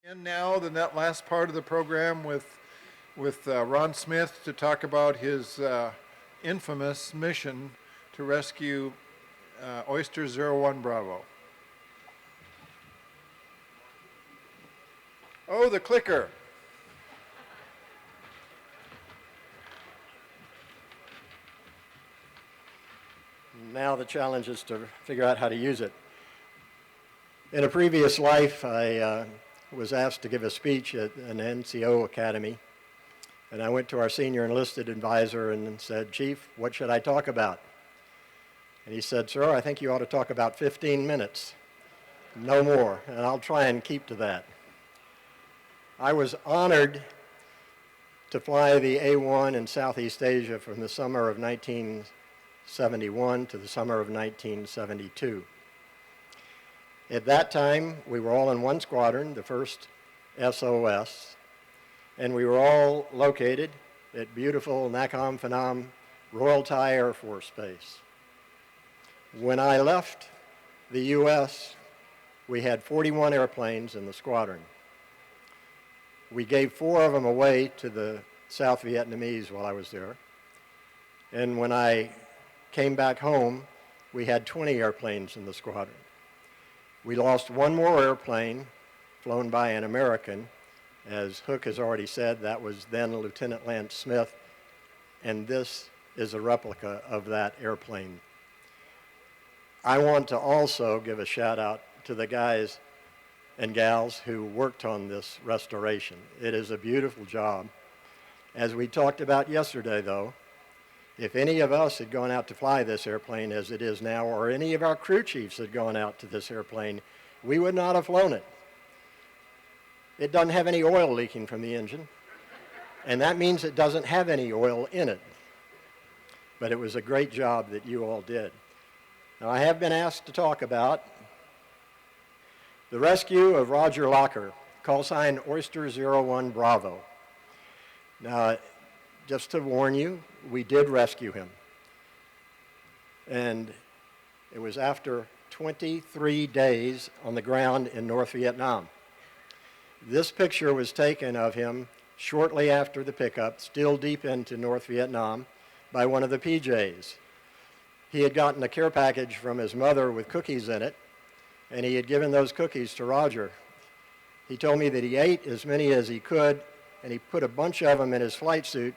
And now the last part of the program with Ron Smith to talk about his infamous mission to rescue Oyster 01 Bravo. Oh, the clicker. Now the challenge is to figure out how to use it. In a previous life, I was asked to give a speech at an NCO academy, and I went to our senior enlisted advisor and said, "Chief, what should I talk about?" And he said, "Sir, I think you ought to talk about 15 minutes, no more, and I'll try and keep to that." I was honored to fly the A-1 in Southeast Asia from the summer of 1971 to the summer of 1972. At that time, we were all in one squadron, the 1st SOS, and we were all located at beautiful Nakhon Phanom Royal Thai Air Force Base. When I left the U.S., we had 41 airplanes in the squadron. We gave 4 of them away to the South Vietnamese while I was there. And when I came back home, we had 20 airplanes in the squadron. We lost one more airplane flown by an American. As Hook has already said, that was then Lieutenant Lance Smith, and this is a replica of that airplane. I want to also give a shout out to the guys and gals who worked on this restoration. It is a beautiful job. As we talked about yesterday, though, if any of us had gone out to fly this airplane as it is now, or any of our crew chiefs had gone out to this airplane, we would not have flown it. It doesn't have any oil leaking from the engine, and that means it doesn't have any oil in it. But it was a great job that you all did. Now, I have been asked to talk about the rescue of Roger Locker, call sign Oyster 01 Bravo. Now, just to warn you, we did rescue him. And it was after 23 days on the ground in North Vietnam. This picture was taken of him shortly after the pickup, still deep into North Vietnam, by one of the PJs. He had gotten a care package from his mother with cookies in it, and he had given those cookies to Roger. He told me that he ate as many as he could, and he put a bunch of them in his flight suit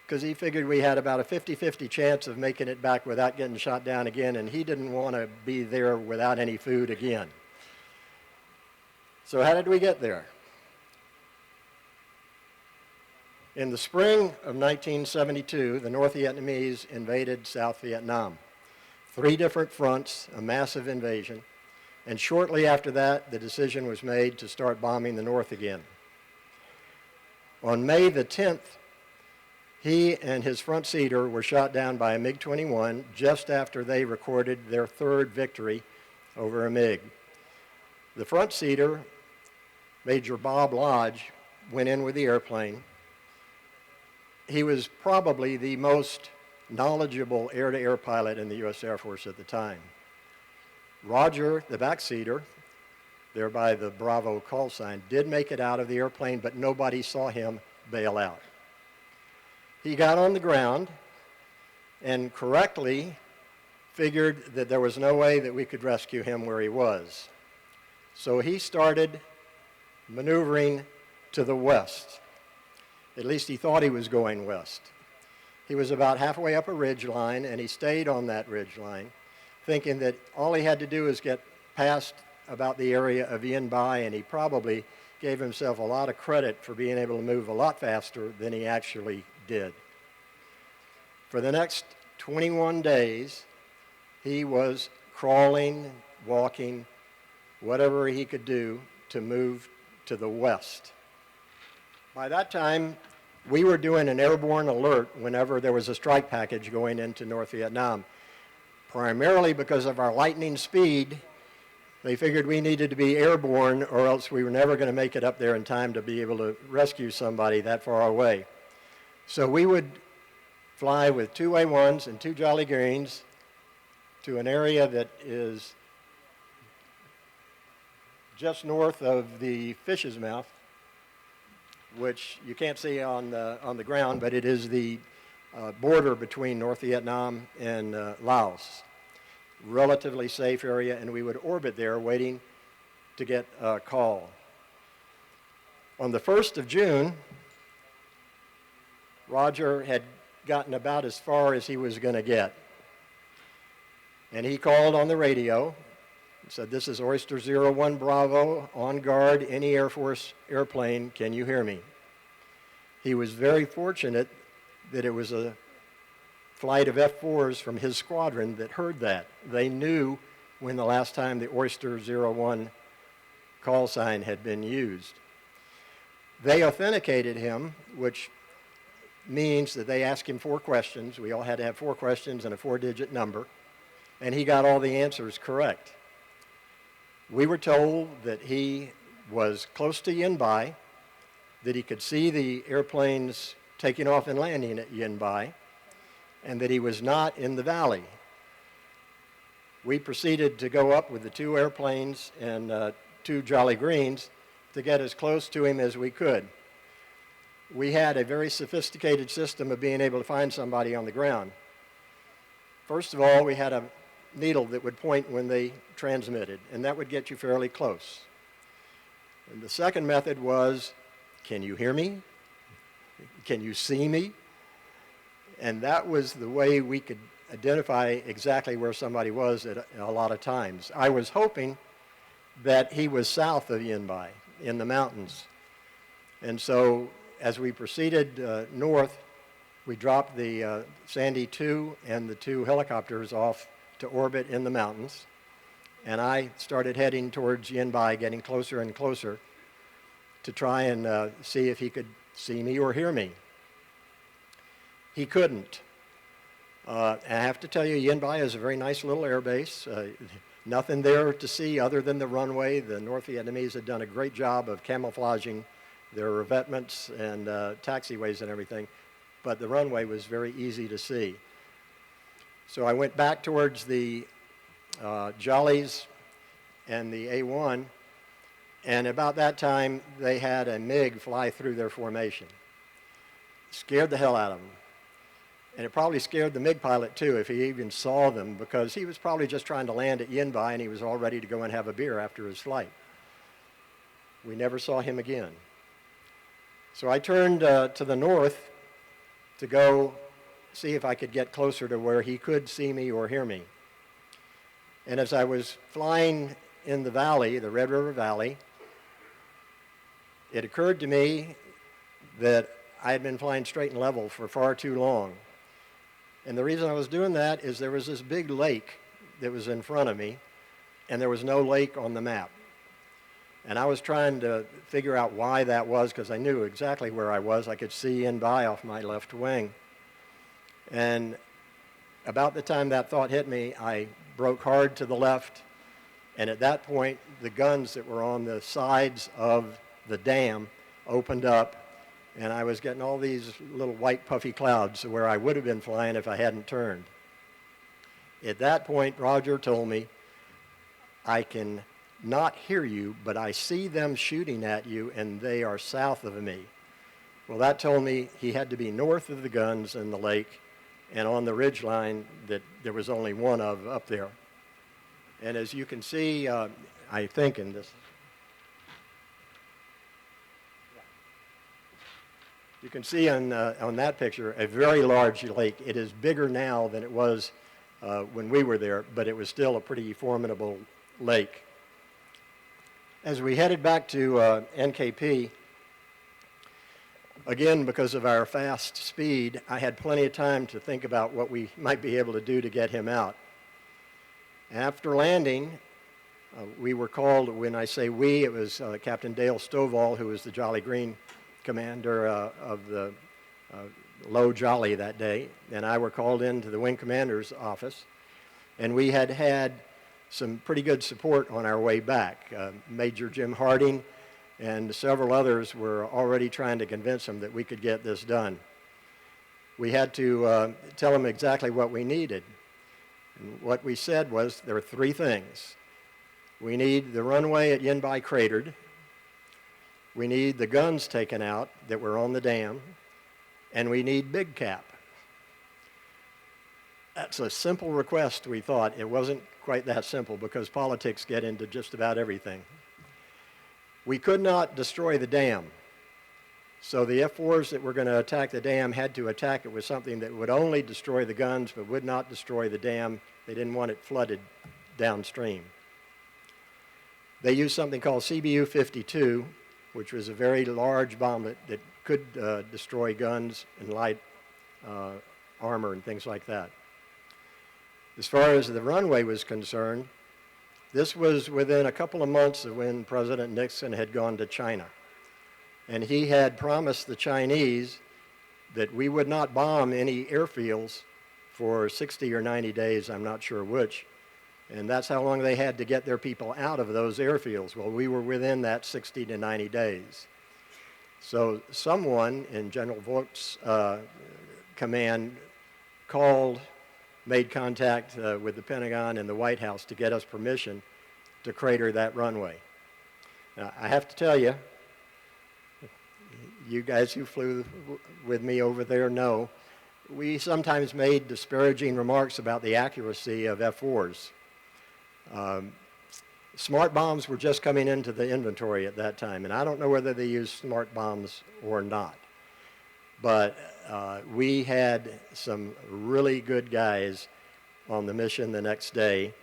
because he figured we had about a 50-50 chance of making it back without getting shot down again, and he didn't want to be there without any food again. So how did we get there? In the spring of 1972, the North Vietnamese invaded South Vietnam. 3 different fronts, a massive invasion, and shortly after that, the decision was made to start bombing the North again. On May the 10th, he and his front seater were shot down by a MiG-21 just after they recorded their 3rd victory over a MiG. The front seater, Major Bob Lodge, went in with the airplane. He was probably the most knowledgeable air-to-air pilot in the U.S. Air Force at the time. Roger, the backseater, thereby the Bravo call sign, did make it out of the airplane, but nobody saw him bail out. He got on the ground and correctly figured that there was no way that we could rescue him where he was. So he started maneuvering to the west. At least he thought he was going west. He was about halfway up a ridge line, and he stayed on that ridge line, thinking that all he had to do is get past about the area of Yen Bai, and he probably gave himself a lot of credit for being able to move a lot faster than he actually did. For the next 21 days, he was crawling, walking, whatever he could do to move to the west. By that time, we were doing an airborne alert whenever there was a strike package going into North Vietnam. Primarily because of our lightning speed, they figured we needed to be airborne or else we were never going to make it up there in time to be able to rescue somebody that far away. So we would fly with 2 A-1s and 2 Jolly Greens to an area that is just north of the Fish's Mouth, which you can't see on the ground, but it is the border between North Vietnam and Laos. Relatively safe area, and we would orbit there waiting to get a call. On the 1st of June, Roger had gotten about as far as he was going to get. And he called on the radio and said, "This is Oyster 01 Bravo, on guard, any Air Force airplane, can you hear me?" He was very fortunate that it was a flight of F-4s from his squadron that heard that. They knew when the last time the Oyster 01 call sign had been used. They authenticated him, which means that they asked him 4 questions. We all had to have 4 questions and a 4-digit number, and he got all the answers correct. We were told that he was close to Yen Bai, that he could see the airplanes taking off and landing at Yen Bai, and that he was not in the valley. We proceeded to go up with the 2 airplanes and 2 Jolly Greens to get as close to him as we could. We had a very sophisticated system of being able to find somebody on the ground. First of all, we had a needle that would point when they transmitted, and that would get you fairly close. And the second method was, can you hear me? Can you see me? And that was the way we could identify exactly where somebody was at a lot of times. I was hoping that he was south of Yen Bai, in the mountains. And so as we proceeded north, we dropped the Sandy 2 and the 2 helicopters off to orbit in the mountains. And I started heading towards Yen Bai, getting closer and closer to try and see if he could see me or hear me. He couldn't. I have to tell you, Yen Bai is a very nice little air base. Nothing there to see other than the runway. The North Vietnamese had done a great job of camouflaging their revetments and taxiways and everything, but the runway was very easy to see. So I went back towards the Jollies and the A-1, and about that time they had a MiG fly through their formation. Scared the hell out of them. And it probably scared the MiG pilot too if he even saw them, because he was probably just trying to land at Yen Bai and he was all ready to go and have a beer after his flight. We never saw him again. So I turned to the north to go see if I could get closer to where he could see me or hear me. And as I was flying in the valley, the Red River Valley, it occurred to me that I had been flying straight and level for far too long. And the reason I was doing that is there was this big lake that was in front of me, and there was no lake on the map. And I was trying to figure out why that was, because I knew exactly where I was. I could see Yen Bai off my left wing. And about the time that thought hit me, I broke hard to the left, and at that point, the guns that were on the sides of the dam opened up, and I was getting all these little white puffy clouds where I would have been flying if I hadn't turned. At that point, Roger told me, "I can not hear you, but I see them shooting at you, and they are south of me." Well, that told me he had to be north of the guns in the lake and on the ridgeline that there was only one of up there. And as you can see, I think in this, you can see on that picture a very large lake. It is bigger now than it was when we were there, but it was still a pretty formidable lake. As we headed back to NKP, again, because of our fast speed, I had plenty of time to think about what we might be able to do to get him out. After landing, we were called, when I say we, it was Captain Dale Stovall, who was the Jolly Green commander of the Low Jolly that day, and I were called into the wing commander's office, and we had had some pretty good support on our way back. Major Jim Harding and several others were already trying to convince him that we could get this done. We had to tell him exactly what we needed. And what we said was there were 3 things. We need the runway at Yen Bai cratered. We need the guns taken out that were on the dam. And we need Big Cap. That's a simple request, we thought. It wasn't quite that simple because politics get into just about everything. We could not destroy the dam. So the F-4s that were going to attack the dam had to attack it with something that would only destroy the guns but would not destroy the dam. They didn't want it flooded downstream. They used something called CBU-52, which was a very large bomblet that could destroy guns and light armor and things like that. As far as the runway was concerned, this was within a couple of months of when President Nixon had gone to China. And he had promised the Chinese that we would not bomb any airfields for 60 or 90 days, I'm not sure which. And that's how long they had to get their people out of those airfields. Well, we were within that 60 to 90 days. So someone in General Vogt's command made contact with the Pentagon and the White House to get us permission to crater that runway. Now, I have to tell you, you guys who flew with me over there know, we sometimes made disparaging remarks about the accuracy of F-4s. Smart bombs were just coming into the inventory at that time, and I don't know whether they used smart bombs or not. But we had some really good guys on the mission the next day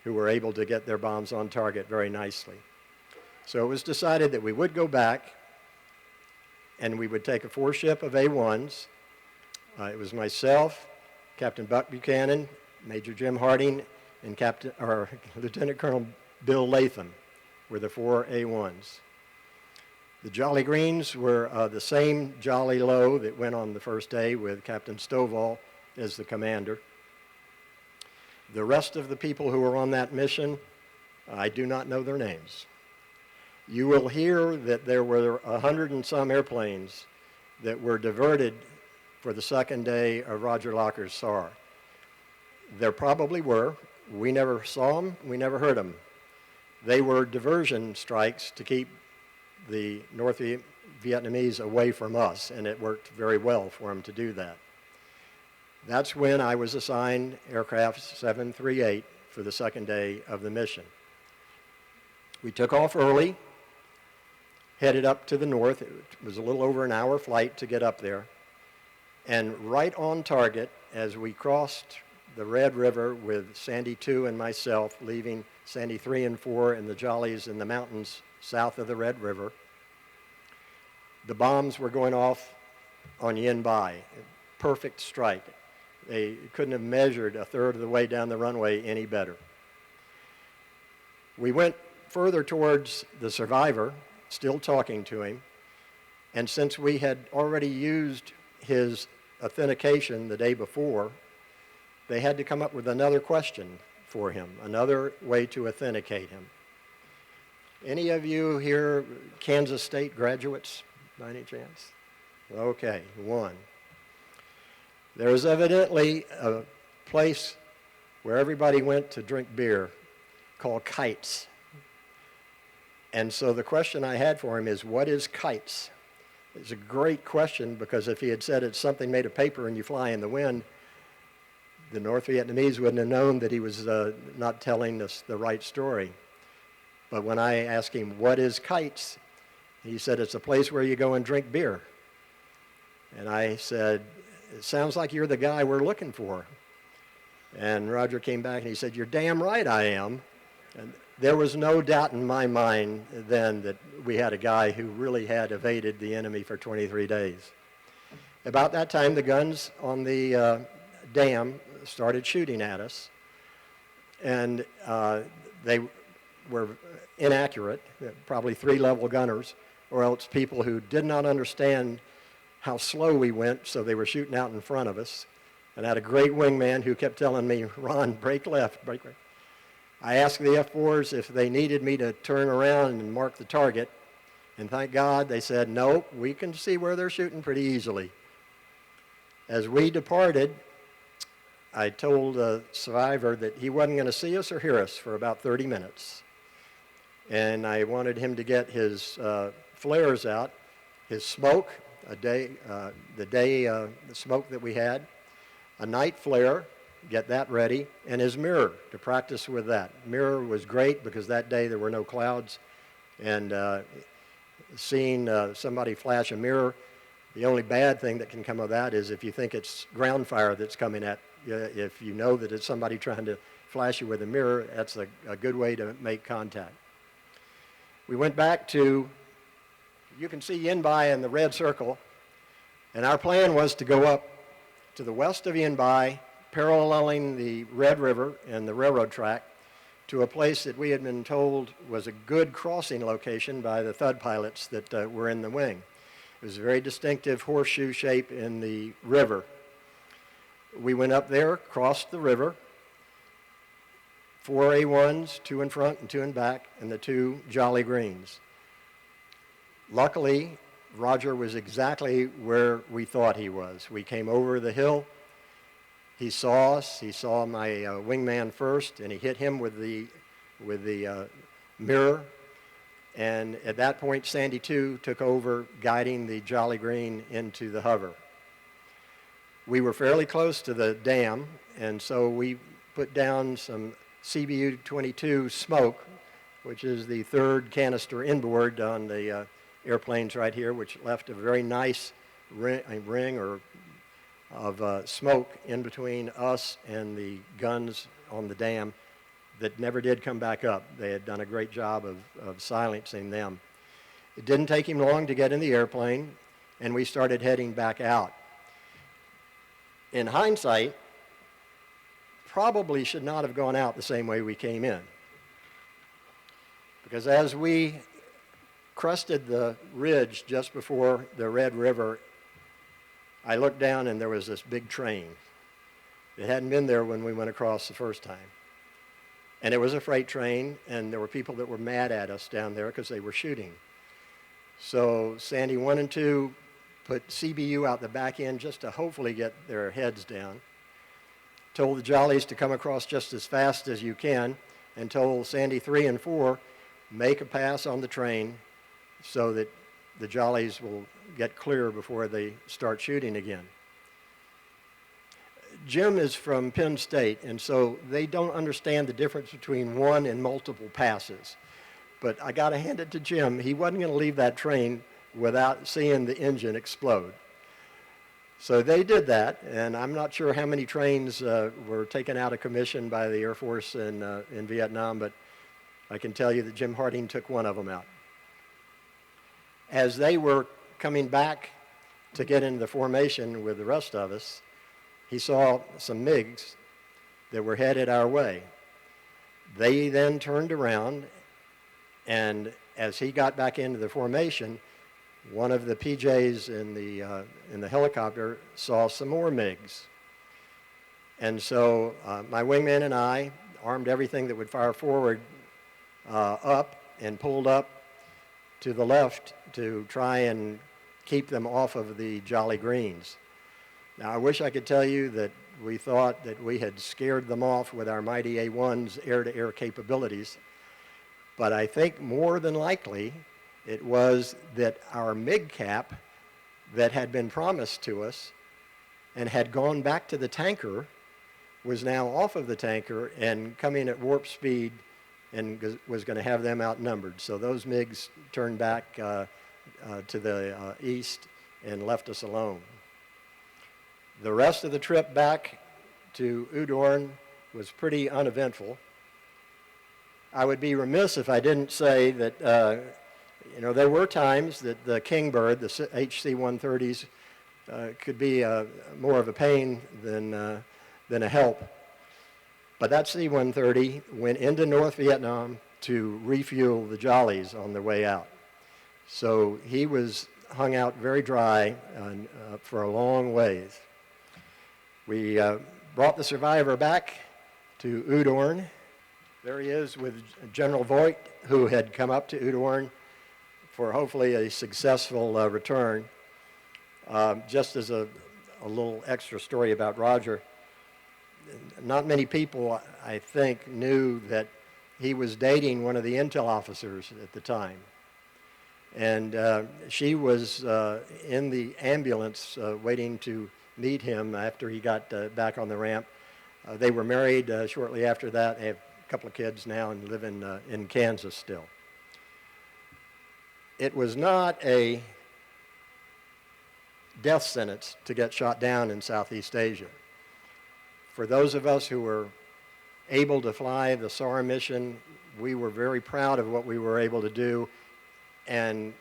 who were able to get their bombs on target very nicely. So it was decided that we would go back and we would take a 4-ship of A-1s. It was myself, Captain Buck Buchanan, Major Jim Harding, and Lieutenant Colonel Bill Latham were the 4 A-1s. The Jolly Greens were the same Jolly Low that went on the first day with Captain Stovall as the commander. The rest of the people who were on that mission, I do not know their names. You will hear that there were 100 and some airplanes that were diverted for the second day of Roger Locker's SAR. There probably were. We never saw them. We never heard them. They were diversion strikes to keep the North Vietnamese away from us, and it worked very well for them to do that. That's when I was assigned aircraft 738 for the second day of the mission. We took off early, headed up to the north. It was a little over an hour flight to get up there. And right on target, as we crossed the Red River with Sandy 2 and myself, leaving Sandy 3 and 4 and the Jollies in the mountains south of the Red River, the bombs were going off on Yen Bai. Perfect strike. They couldn't have measured a third of the way down the runway any better. We went further towards the survivor, still talking to him, and since we had already used his authentication the day before, they had to come up with another question for him, another way to authenticate him. Any of you here Kansas State graduates by any chance? Okay, one. There was evidently a place where everybody went to drink beer called Kites. And so the question I had for him is, what is Kites? It's a great question because if he had said it's something made of paper and you fly in the wind, the North Vietnamese wouldn't have known that he was not telling us the right story. But when I asked him, what is Kites? He said, it's a place where you go and drink beer. And I said, it sounds like you're the guy we're looking for. And Roger came back and he said, you're damn right I am. And there was no doubt in my mind then that we had a guy who really had evaded the enemy for 23 days. About that time, the guns on the dam started shooting at us. And they were inaccurate, probably 3-level gunners, or else people who did not understand how slow we went, so they were shooting out in front of us. And I had a great wingman who kept telling me, Ron, brake left, brake right. I asked the F-4s if they needed me to turn around and mark the target, and thank God they said, no, we can see where they're shooting pretty easily. As we departed, I told the survivor that he wasn't going to see us or hear us for about 30 minutes. and I wanted him to get his flares out, his smoke, the smoke that we had, a night flare, get that ready, and his mirror to practice with that. Mirror was great because that day there were no clouds, and seeing somebody flash a mirror, the only bad thing that can come of that is if you think it's ground fire that's coming at you, if you know that it's somebody trying to flash you with a mirror, that's a good way to make contact. We went back to, you can see Yen Bai in the red circle, and our plan was to go up to the west of Yen Bai, paralleling the Red River and the railroad track, to a place that we had been told was a good crossing location by the Thud pilots that were in the wing. It was a very distinctive horseshoe shape in the river. We went up there, crossed the river, 4 A1s, 2 in front and 2 in back, and the 2 Jolly Greens. Luckily, Roger was exactly where we thought he was. We came over the hill. He saw us. He saw my wingman first, and he hit him with the mirror. And at that point, Sandy 2 took over, guiding the Jolly Green into the hover. We were fairly close to the dam, and so we put down some CBU-22 smoke, which is the third canister inboard on the airplanes right here, which left a very nice ring of smoke in between us and the guns on the dam that never did come back up. They had done a great job of silencing them. It didn't take him long to get in the airplane, and we started heading back out. In hindsight, probably should not have gone out the same way we came in. Because as we crested the ridge just before the Red River, I looked down and there was this big train. It hadn't been there when we went across the first time. And it was a freight train, and there were people that were mad at us down there because they were shooting. So Sandy 1 and 2 put CBU out the back end just to hopefully get their heads down. Told the Jollies to come across just as fast as you can, and told Sandy 3 and 4, make a pass on the train so that the Jollies will get clear before they start shooting again. Jim is from Penn State, and so they don't understand the difference between one and multiple passes. But I got to hand it to Jim. He wasn't going to leave that train without seeing the engine explode. So they did that, and I'm not sure how many trains were taken out of commission by the Air Force in Vietnam, but I can tell you that Jim Harding took one of them out. As they were coming back to get into the formation with the rest of us, he saw some MiGs that were headed our way. They then turned around, and as he got back into the formation, one of the PJs in the helicopter saw some more MiGs. And so my wingman and I armed everything that would fire forward up and pulled up to the left to try and keep them off of the Jolly Greens. Now, I wish I could tell you that we thought that we had scared them off with our mighty A-1's air-to-air capabilities, but I think more than likely it was that our MiG cap that had been promised to us and had gone back to the tanker was now off of the tanker and coming at warp speed and was going to have them outnumbered. So those MiGs turned back to the east and left us alone. The rest of the trip back to Udorn was pretty uneventful. I would be remiss if I didn't say that there were times that the Kingbird, the HC-130s, could be more of a pain than a help. But that C-130 went into North Vietnam to refuel the Jollies on their way out. So he was hung out very dry for a long ways. We brought the survivor back to Udorn. There he is with General Voigt, who had come up to Udorn for hopefully a successful return. Just as a little extra story about Roger, not many people, I think, knew that he was dating one of the intel officers at the time. And she was in the ambulance waiting to meet him after he got back on the ramp. They were married shortly after that. They have a couple of kids now and live in Kansas still. It was not a death sentence to get shot down in Southeast Asia. For those of us who were able to fly the SAR mission, we were very proud of what we were able to do, and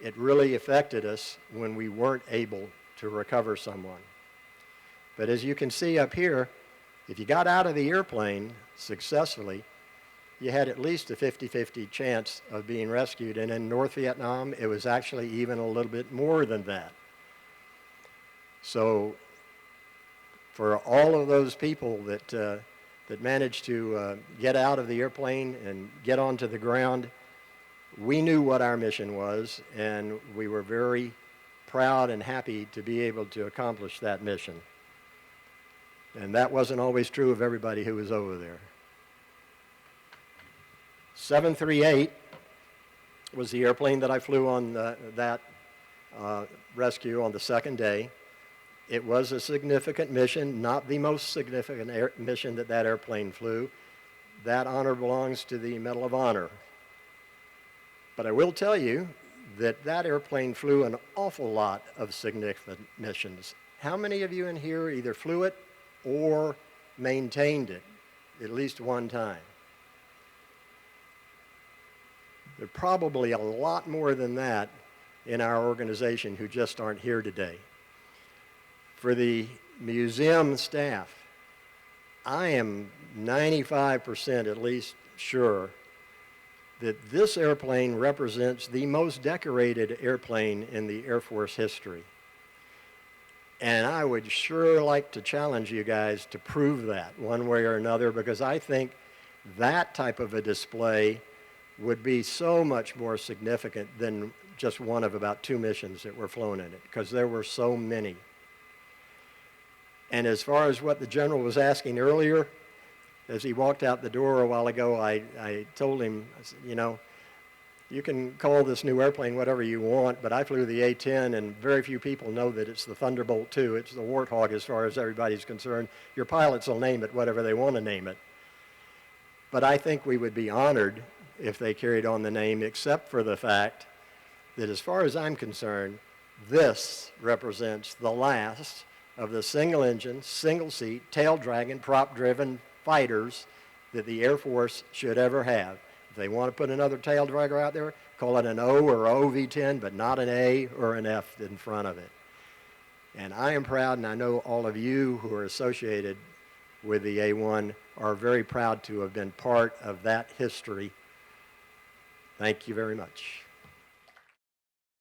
it really affected us when we weren't able to recover someone. But as you can see up here, if you got out of the airplane successfully, you had at least a 50-50 chance of being rescued, and in North Vietnam, it was actually even a little bit more than that. So for all of those people that managed to get out of the airplane and get onto the ground, we knew what our mission was, and we were very proud and happy to be able to accomplish that mission. And that wasn't always true of everybody who was over there. 738 was the airplane that I flew on that rescue on the second day. It was a significant mission, not the most significant mission that airplane flew. That honor belongs to the Medal of Honor. But I will tell you that airplane flew an awful lot of significant missions. How many of you in here either flew it or maintained it at least one time? There are probably a lot more than that in our organization who just aren't here today. For the museum staff, I am 95% at least sure that this airplane represents the most decorated airplane in the Air Force history. And I would sure like to challenge you guys to prove that one way or another, because I think that type of a display would be so much more significant than just one of about 2 missions that were flown in it, because there were so many. And as far as what the general was asking earlier, as he walked out the door a while ago, I told him, I said, you know, you can call this new airplane whatever you want, but I flew the A-10, and very few people know that it's the Thunderbolt II. It's the Warthog as far as everybody's concerned. Your pilots will name it whatever they want to name it. But I think we would be honored if they carried on the name, except for the fact that as far as I'm concerned, this represents the last of the single-engine, single-seat, tail-dragging, prop-driven fighters that the Air Force should ever have. If they want to put another tail dragger out there, call it an O or OV-10, but not an A or an F in front of it. And I am proud, and I know all of you who are associated with the A-1 are very proud to have been part of that history. Thank you very much.